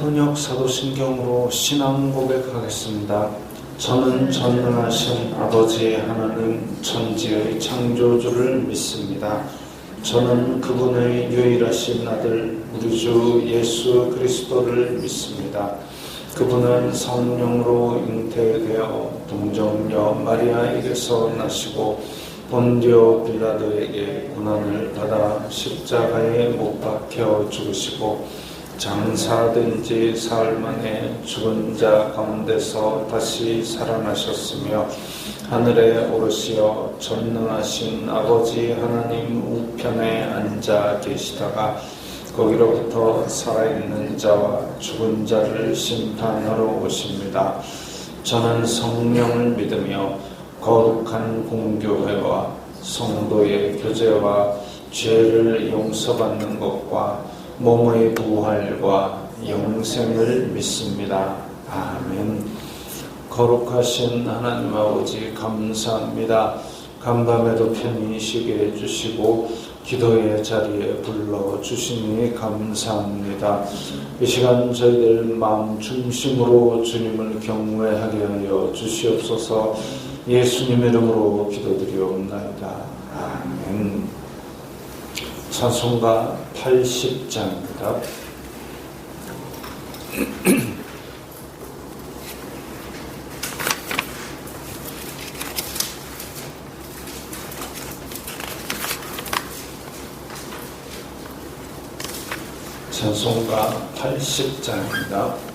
번역 사도신경으로 신앙 고백하겠습니다. 저는 전능하신 아버지 하나님 천지의 창조주를 믿습니다. 저는 그분의 유일하신 아들 우리 주 예수 그리스도를 믿습니다. 그분은 성령으로 잉태되어 동정녀 마리아에게서 나시고 본디오 빌라도에게 고난을 받아 십자가에 못 박혀 죽으시고 장사된 지 사흘 만에 죽은 자 가운데서 다시 살아나셨으며 하늘에 오르시어 전능하신 아버지 하나님 우편에 앉아 계시다가 거기로부터 살아있는 자와 죽은 자를 심판하러 오십니다. 저는 성령을 믿으며 거룩한 공교회와 성도의 교제와 죄를 용서받는 것과 몸의 부활과 영생을 믿습니다. 아멘. 거룩하신 하나님 아버지 감사합니다. 간밤에도 편히 쉬게 해주시고 기도의 자리에 불러주시니 감사합니다. 이 시간 저희들 마음 중심으로 주님을 경외하게 하여 주시옵소서. 예수님 이름으로 기도드리옵나이다. 아멘. 찬송가 80장입니다. 찬송가 80장입니다.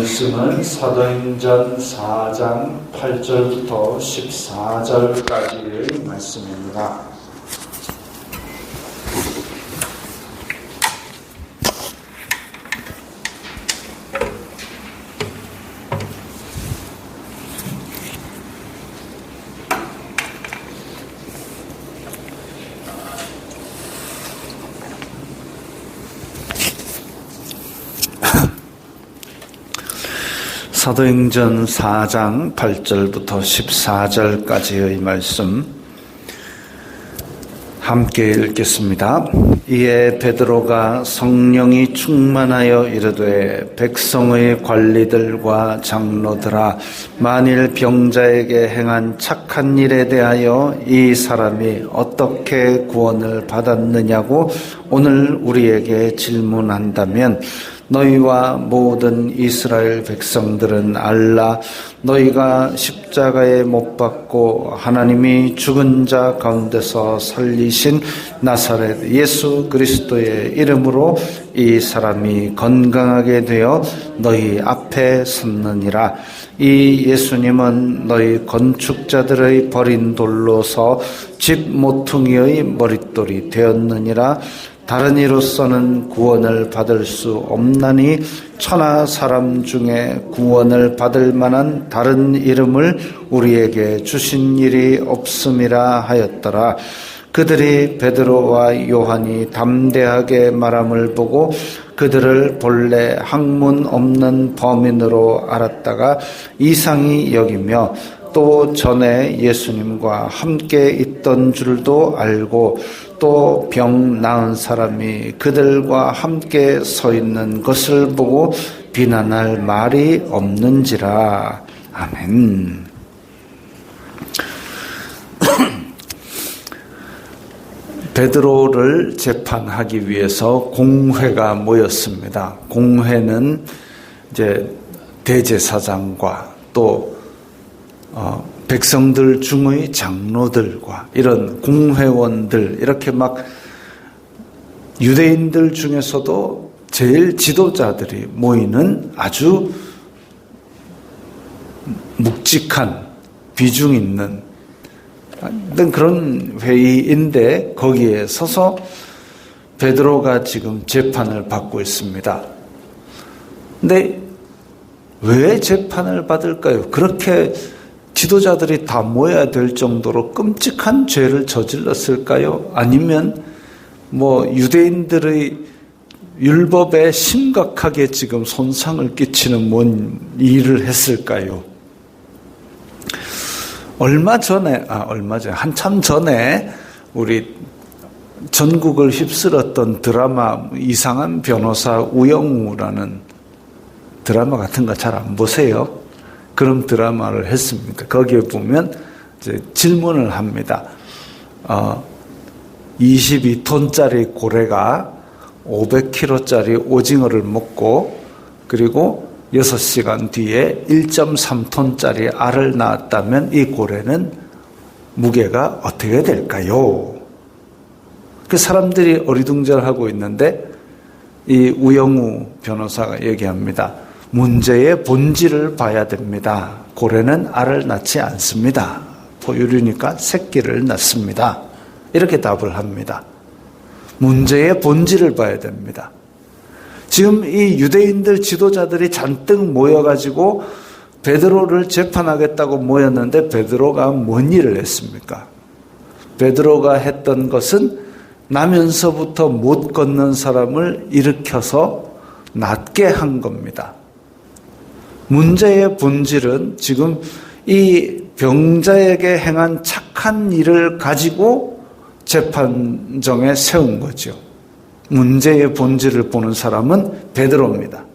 말씀은 사도행전 4장 8절부터 14절까지의 말씀입니다. 사도행전 4장 8절부터 14절까지의 말씀 함께 읽겠습니다. 이에 베드로가 성령이 충만하여 이르되 백성의 관리들과 장로들아, 만일 병자에게 행한 착한 일에 대하여 이 사람이 어떻게 구원을 받았느냐고 오늘 우리에게 질문한다면 너희와 모든 이스라엘 백성들은 알라. 너희가 십자가에 못 박고 하나님이 죽은 자 가운데서 살리신 나사렛 예수 그리스도의 이름으로 이 사람이 건강하게 되어 너희 앞에 섰느니라. 이 예수님은 너희 건축자들의 버린 돌로서 집 모퉁이의 머릿돌이 되었느니라. 다른 이로서는 구원을 받을 수 없나니 천하 사람 중에 구원을 받을 만한 다른 이름을 우리에게 주신 일이 없음이라 하였더라. 그들이 베드로와 요한이 담대하게 말함을 보고 그들을 본래 학문 없는 범인으로 알았다가 이상히 여기며 또 전에 예수님과 함께 있던 줄도 알고 또 병 나은 사람이 그들과 함께 서 있는 것을 보고 비난할 말이 없는지라. 아멘. 베드로를 재판하기 위해서 공회가 모였습니다. 공회는 이제 대제사장과 또 백성들 중의 장로들과 이런 공회원들, 이렇게 막 유대인들 중에서도 제일 지도자들이 모이는 아주 묵직한 비중 있는 그런 회의인데, 거기에 서서 베드로가 지금 재판을 받고 있습니다. 근데 왜 재판을 받을까요? 그렇게 지도자들이 다 모여야 될 정도로 끔찍한 죄를 저질렀을까요? 아니면 유대인들의 율법에 심각하게 지금 손상을 끼치는 뭔 일을 했을까요? 한참 전에 우리 전국을 휩쓸었던 드라마 이상한 변호사 우영우라는 드라마 같은 거 잘 안 보세요? 그런 드라마를 했습니다. 거기에 보면 이제 질문을 합니다. 22톤짜리 고래가 500kg짜리 오징어를 먹고 그리고 6시간 뒤에 1.3톤짜리 알을 낳았다면 이 고래는 무게가 어떻게 될까요? 그 사람들이 어리둥절하고 있는데 이 우영우 변호사가 얘기합니다. 문제의 본질을 봐야 됩니다. 고래는 알을 낳지 않습니다. 포유류니까 새끼를 낳습니다. 이렇게 답을 합니다. 문제의 본질을 봐야 됩니다. 지금 이 유대인들 지도자들이 잔뜩 모여가지고 베드로를 재판하겠다고 모였는데 베드로가 뭔 일을 했습니까? 베드로가 했던 것은 나면서부터 못 걷는 사람을 일으켜서 낫게 한 겁니다. 문제의 본질은 지금 이 병자에게 행한 착한 일을 가지고 재판정에 세운 거죠. 문제의 본질을 보는 사람은 베드로입니다.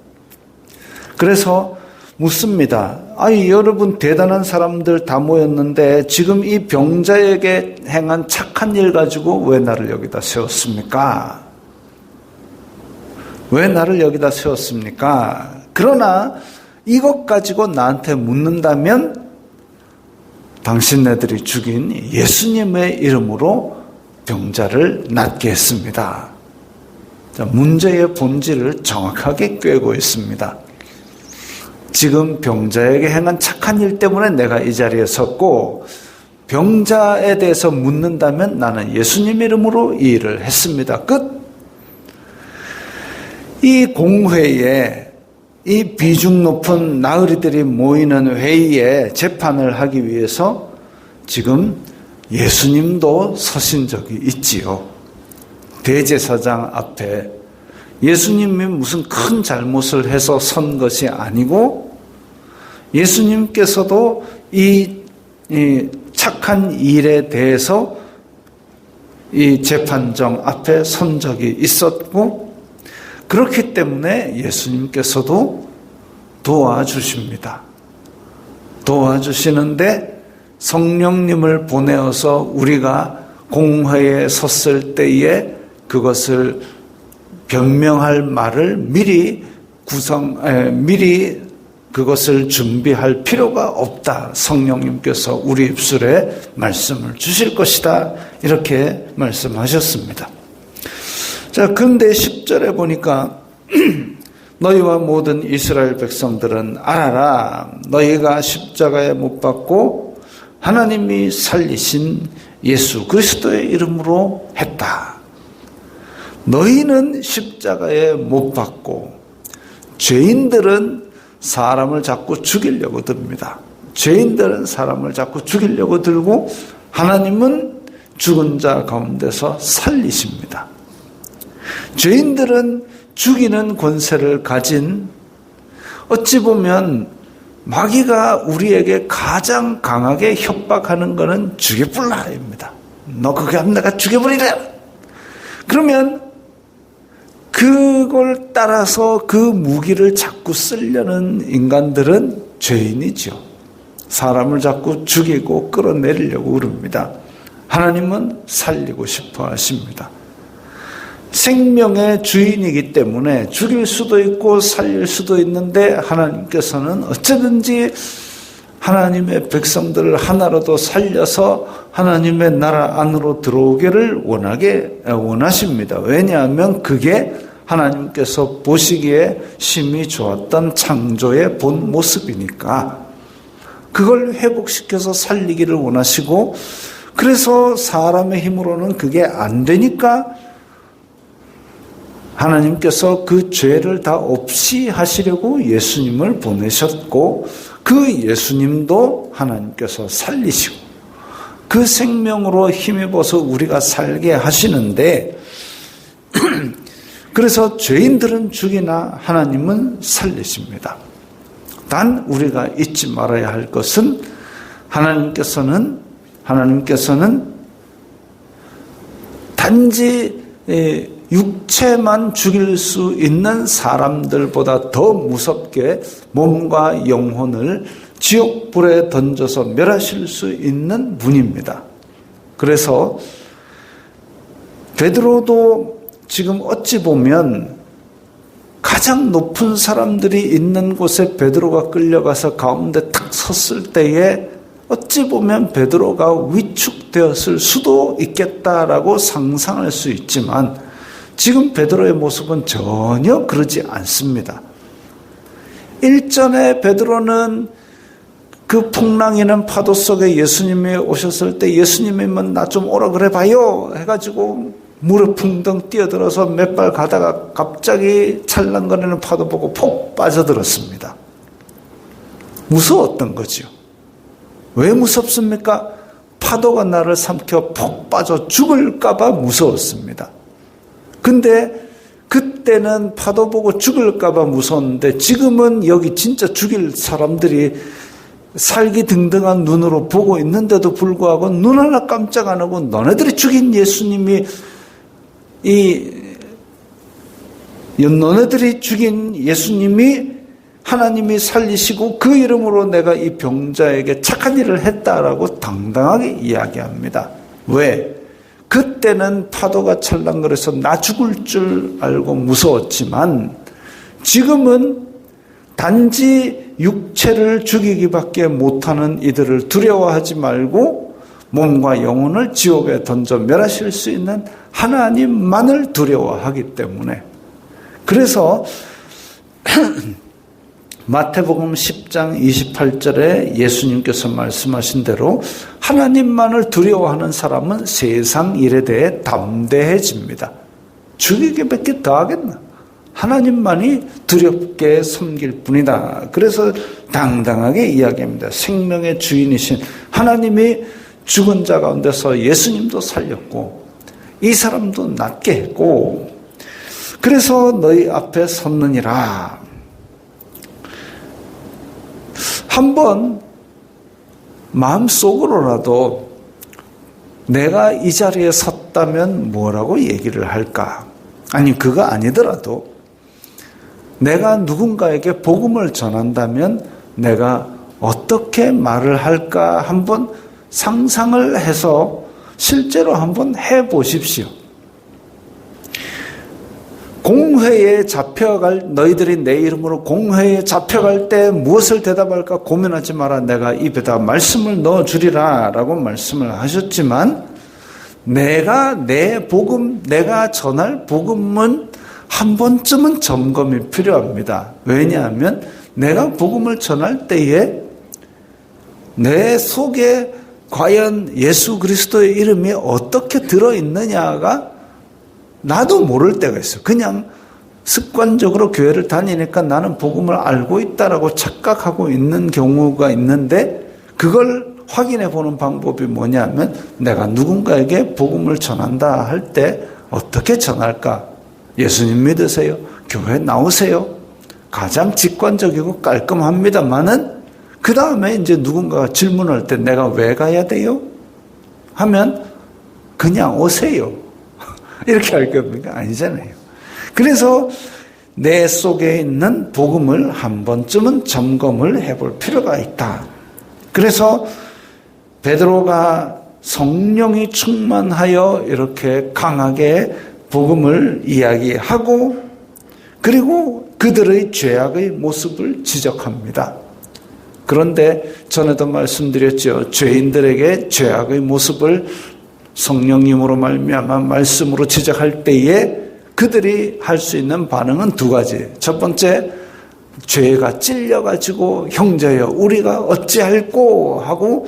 그래서 묻습니다. 여러분 대단한 사람들 다 모였는데 지금 이 병자에게 행한 착한 일 가지고 왜 나를 여기다 세웠습니까? 왜 나를 여기다 세웠습니까? 그러나 이것 가지고 나한테 묻는다면 당신네들이 죽인 예수님의 이름으로 병자를 낫게 했습니다. 문제의 본질을 정확하게 꿰고 있습니다. 지금 병자에게 행한 착한 일 때문에 내가 이 자리에 섰고, 병자에 대해서 묻는다면 나는 예수님 이름으로 이 일을 했습니다. 끝. 이 공회에, 이 비중 높은 나으리들이 모이는 회의에 재판을 하기 위해서 지금 예수님도 서신 적이 있지요. 대제사장 앞에 예수님이 무슨 큰 잘못을 해서 선 것이 아니고, 예수님께서도 이 착한 일에 대해서 이 재판정 앞에 선 적이 있었고, 그렇기 때문에 예수님께서도 도와주십니다. 도와주시는데 성령님을 보내어서 우리가 공회에 섰을 때에 그것을 변명할 말을 미리 그것을 준비할 필요가 없다. 성령님께서 우리 입술에 말씀을 주실 것이다. 이렇게 말씀하셨습니다. 자, 그런데 10절에 보니까 너희와 모든 이스라엘 백성들은 알아라. 너희가 십자가에 못 박고 하나님이 살리신 예수 그리스도의 이름으로 했다. 너희는 십자가에 못 박고, 죄인들은 사람을 자꾸 죽이려고 듭니다. 죄인들은 사람을 자꾸 죽이려고 들고, 하나님은 죽은 자 가운데서 살리십니다. 죄인들은 죽이는 권세를 가진, 어찌 보면 마귀가 우리에게 가장 강하게 협박하는 것은 죽여불라입니다. 너 그거 하면 내가 죽여버리라. 그러면 그걸 따라서 그 무기를 자꾸 쓰려는 인간들은 죄인이죠. 사람을 자꾸 죽이고 끌어내리려고 그럽니다. 하나님은 살리고 싶어 하십니다. 생명의 주인이기 때문에 죽일 수도 있고 살릴 수도 있는데, 하나님께서는 어쩌든지 하나님의 백성들을 하나라도 살려서 하나님의 나라 안으로 들어오기를 원하십니다. 왜냐하면 그게 하나님께서 보시기에 심히 좋았던 창조의 본 모습이니까. 그걸 회복시켜서 살리기를 원하시고, 그래서 사람의 힘으로는 그게 안 되니까 하나님께서 그 죄를 다 없이 하시려고 예수님을 보내셨고, 그 예수님도 하나님께서 살리시고 그 생명으로 힘입어서 우리가 살게 하시는데, 그래서 죄인들은 죽이나 하나님은 살리십니다. 단 우리가 잊지 말아야 할 것은, 하나님께서는 단지 육체만 죽일 수 있는 사람들보다 더 무섭게 몸과 영혼을 지옥불에 던져서 멸하실 수 있는 분입니다. 그래서 베드로도 지금 어찌 보면 가장 높은 사람들이 있는 곳에 베드로가 끌려가서 가운데 탁 섰을 때에 어찌 보면 베드로가 위축되었을 수도 있겠다라고 상상할 수 있지만, 지금 베드로의 모습은 전혀 그러지 않습니다. 일전에 베드로는 그 풍랑이는 파도 속에 예수님이 오셨을 때 예수님이 나 좀 오라 그래 봐요 해가지고 물에 풍덩 뛰어들어서 몇 발 가다가 갑자기 찰랑거리는 파도 보고 폭 빠져들었습니다. 무서웠던 거죠. 왜 무섭습니까? 파도가 나를 삼켜 폭 빠져 죽을까 봐 무서웠습니다. 근데 그때는 파도 보고 죽을까 봐 무서웠는데, 지금은 여기 진짜 죽일 사람들이 살기 등등한 눈으로 보고 있는데도 불구하고 눈 하나 깜짝 안 하고 너네들이 죽인 예수님이 너네들이 죽인 예수님이 하나님이 살리시고 그 이름으로 내가 이 병자에게 착한 일을 했다라고 당당하게 이야기합니다. 왜? 그때는 파도가 찰랑거려서 나 죽을 줄 알고 무서웠지만, 지금은 단지 육체를 죽이기밖에 못하는 이들을 두려워하지 말고 몸과 영혼을 지옥에 던져 멸하실 수 있는 하나님만을 두려워하기 때문에, 그래서 마태복음 10장 28절에 예수님께서 말씀하신 대로 하나님만을 두려워하는 사람은 세상 일에 대해 담대해집니다. 죽이게 몇 개 더 하겠나? 하나님만이 두렵게 섬길 뿐이다. 그래서 당당하게 이야기합니다. 생명의 주인이신 하나님이 죽은 자 가운데서 예수님도 살렸고 이 사람도 낫게 했고 그래서 너희 앞에 섰느니라. 한번 마음속으로라도 내가 이 자리에 섰다면 뭐라고 얘기를 할까? 아니 그거 아니더라도 내가 누군가에게 복음을 전한다면 내가 어떻게 말을 할까 한번 상상을 해서 실제로 한번 해보십시오. 공회에 잡혀갈 너희들이 내 이름으로 공회에 잡혀갈 때 무엇을 대답할까 고민하지 마라. 내가 입에다 말씀을 넣어주리라 라고 말씀을 하셨지만 내가 내 복음, 내가 전할 복음은 한 번쯤은 점검이 필요합니다. 왜냐하면 내가 복음을 전할 때에 내 속에 과연 예수 그리스도의 이름이 어떻게 들어있느냐가 나도 모를 때가 있어요. 그냥 습관적으로 교회를 다니니까 나는 복음을 알고 있다라고 착각하고 있는 경우가 있는데 그걸 확인해 보는 방법이 뭐냐면 내가 누군가에게 복음을 전한다 할 때 어떻게 전할까? 예수님 믿으세요? 교회 나오세요? 가장 직관적이고 깔끔합니다만은 그 다음에 이제 누군가가 질문할 때 내가 왜 가야 돼요? 하면 그냥 오세요. 이렇게 할 겁니까? 아니잖아요. 그래서 내 속에 있는 복음을 한 번쯤은 점검을 해볼 필요가 있다. 그래서 베드로가 성령이 충만하여 이렇게 강하게 복음을 이야기하고 그리고 그들의 죄악의 모습을 지적합니다. 그런데 전에도 말씀드렸죠. 죄인들에게 죄악의 모습을 성령님으로 말미암아 말씀으로 지적할 때에 그들이 할 수 있는 반응은 두 가지. 첫 번째, 죄가 찔려가지고 형제여 우리가 어찌할꼬 하고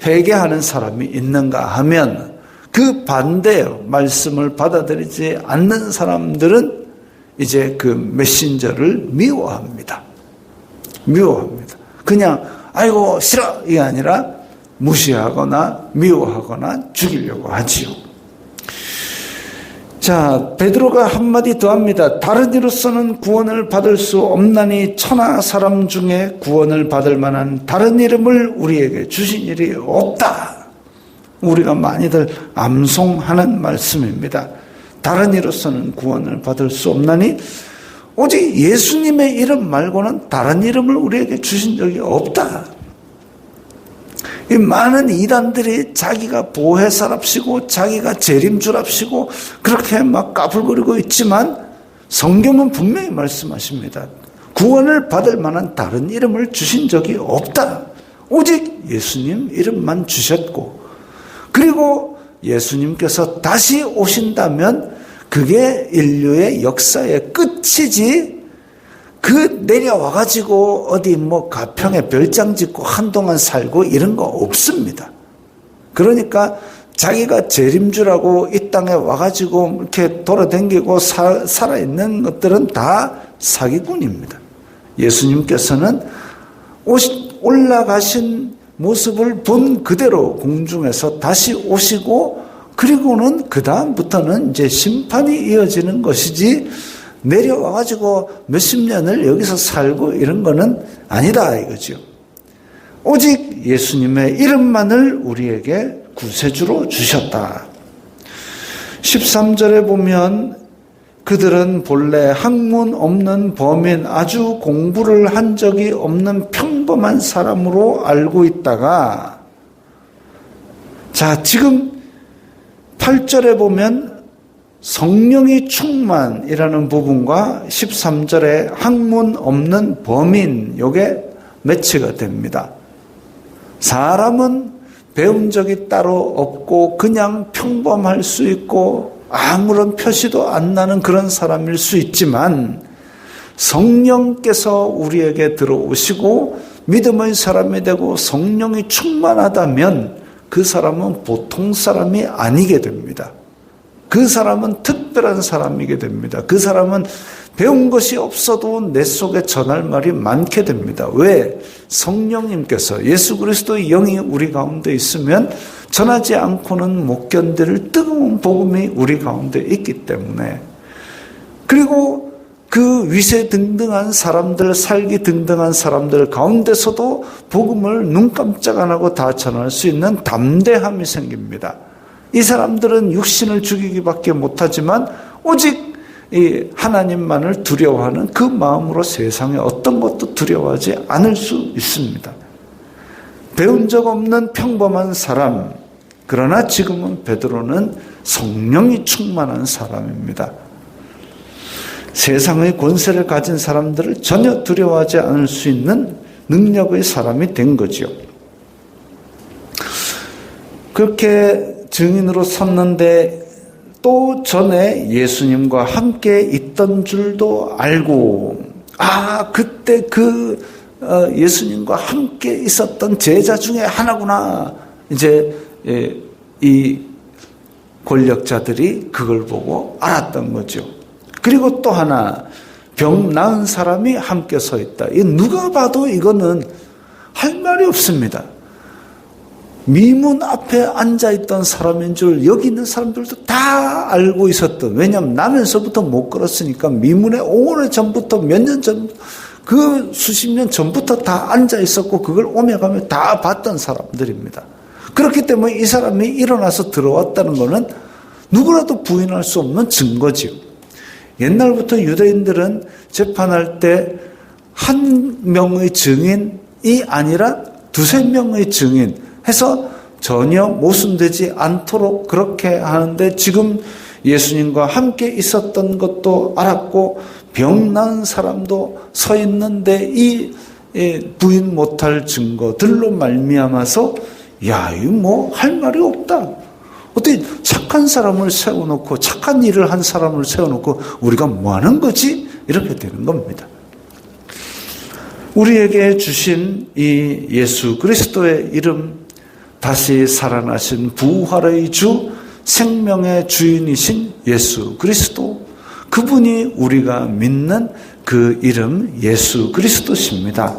회개하는 사람이 있는가 하면 그 반대요. 말씀을 받아들이지 않는 사람들은 이제 그 메신저를 미워합니다. 미워합니다. 그냥 아이고 싫어 이게 아니라 무시하거나 미워하거나 죽이려고 하지요. 자, 베드로가 한마디 더 합니다. 다른 이로서는 구원을 받을 수 없나니 천하 사람 중에 구원을 받을 만한 다른 이름을 우리에게 주신 일이 없다. 우리가 많이들 암송하는 말씀입니다. 다른 이로서는 구원을 받을 수 없나니 오직 예수님의 이름 말고는 다른 이름을 우리에게 주신 적이 없다. 이 많은 이단들이 자기가 보혜사랍시고 자기가 재림주랍시고 그렇게 막 까불거리고 있지만 성경은 분명히 말씀하십니다. 구원을 받을 만한 다른 이름을 주신 적이 없다. 오직 예수님 이름만 주셨고 그리고 예수님께서 다시 오신다면 그게 인류의 역사의 끝이지 그 내려와가지고 어디 뭐 가평에 별장 짓고 한동안 살고 이런 거 없습니다. 그러니까 자기가 재림주라고 이 땅에 와가지고 이렇게 돌아다니고 살아있는 것들은 다 사기꾼입니다. 예수님께서는 올라가신 모습을 본 그대로 공중에서 다시 오시고 그리고는 그 다음부터는 이제 심판이 이어지는 것이지 내려와가지고 몇십 년을 여기서 살고 이런 거는 아니다 이거죠. 오직 예수님의 이름만을 우리에게 구세주로 주셨다. 13절에 보면 그들은 본래 학문 없는 범인 아주 공부를 한 적이 없는 평범한 사람으로 알고 있다가 자 지금 8절에 보면 성령이 충만이라는 부분과 13절에 학문 없는 범인 요게 매치가 됩니다. 사람은 배운 적이 따로 없고 그냥 평범할 수 있고 아무런 표시도 안 나는 그런 사람일 수 있지만 성령께서 우리에게 들어오시고 믿음의 사람이 되고 성령이 충만하다면 그 사람은 보통 사람이 아니게 됩니다. 그 사람은 특별한 사람이게 됩니다. 그 사람은 배운 것이 없어도 내 속에 전할 말이 많게 됩니다. 왜? 성령님께서 예수 그리스도의 영이 우리 가운데 있으면 전하지 않고는 못 견딜 뜨거운 복음이 우리 가운데 있기 때문에, 그리고 그 위세등등한 사람들, 살기 등등한 사람들 가운데서도 복음을 눈 깜짝 안 하고 다 전할 수 있는 담대함이 생깁니다. 이 사람들은 육신을 죽이기밖에 못하지만 오직 이 하나님만을 두려워하는 그 마음으로 세상에 어떤 것도 두려워하지 않을 수 있습니다. 배운 적 없는 평범한 사람, 그러나 지금은 베드로는 성령이 충만한 사람입니다. 세상의 권세를 가진 사람들을 전혀 두려워하지 않을 수 있는 능력의 사람이 된 거죠. 그렇게 증인으로 섰는데 또 전에 예수님과 함께 있던 줄도 알고, 그때 예수님과 함께 있었던 제자 중에 하나구나. 이제 이 권력자들이 그걸 보고 알았던 거죠. 그리고 또 하나, 병 나은 사람이 함께 서 있다. 누가 봐도 이거는 할 말이 없습니다. 미문 앞에 앉아있던 사람인 줄 여기 있는 사람들도 다 알고 있었던, 왜냐하면 나면서부터 못 걸었으니까 미문에 오래 전부터, 몇 년 전부터, 그 수십 년 전부터 다 앉아있었고 그걸 오며 가며 다 봤던 사람들입니다. 그렇기 때문에 이 사람이 일어나서 들어왔다는 것은 누구라도 부인할 수 없는 증거지요. 옛날부터 유대인들은 재판할 때 한 명의 증인이 아니라 두세 명의 증인 해서 전혀 모순되지 않도록 그렇게 하는데, 지금 예수님과 함께 있었던 것도 알았고 병 나은 사람도 서 있는데 이 부인 못할 증거들로 말미암아서 이거 뭐 할 말이 없다. 어떻게 착한 사람을 세워놓고 착한 일을 한 사람을 세워놓고 우리가 뭐 하는 거지? 이렇게 되는 겁니다. 우리에게 주신 이 예수 그리스도의 이름, 다시 살아나신 부활의 주, 생명의 주인이신 예수 그리스도, 그분이 우리가 믿는 그 이름 예수 그리스도십니다.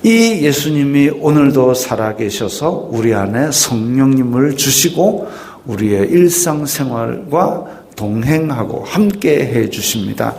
이 예수님이 오늘도 살아계셔서 우리 안에 성령님을 주시고 우리의 일상생활과 동행하고 함께 해 주십니다.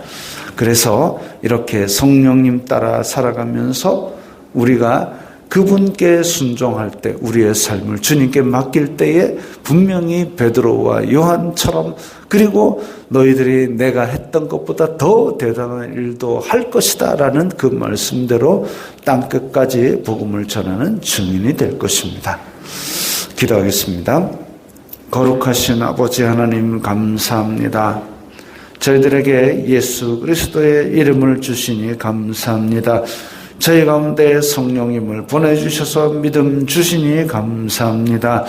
그래서 이렇게 성령님 따라 살아가면서 우리가 그분께 순종할 때, 우리의 삶을 주님께 맡길 때에 분명히 베드로와 요한처럼, 그리고 너희들이 내가 했던 것보다 더 대단한 일도 할 것이다 라는 그 말씀대로 땅끝까지 복음을 전하는 증인이 될 것입니다. 기도하겠습니다. 거룩하신 아버지 하나님, 감사합니다. 저희들에게 예수 그리스도의 이름을 주시니 감사합니다. 저희 가운데 성령님을 보내주셔서 믿음 주시니 감사합니다.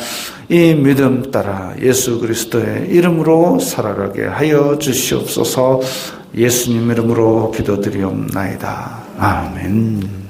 이 믿음 따라 예수 그리스도의 이름으로 살아가게 하여 주시옵소서. 예수님 이름으로 기도드리옵나이다. 아멘.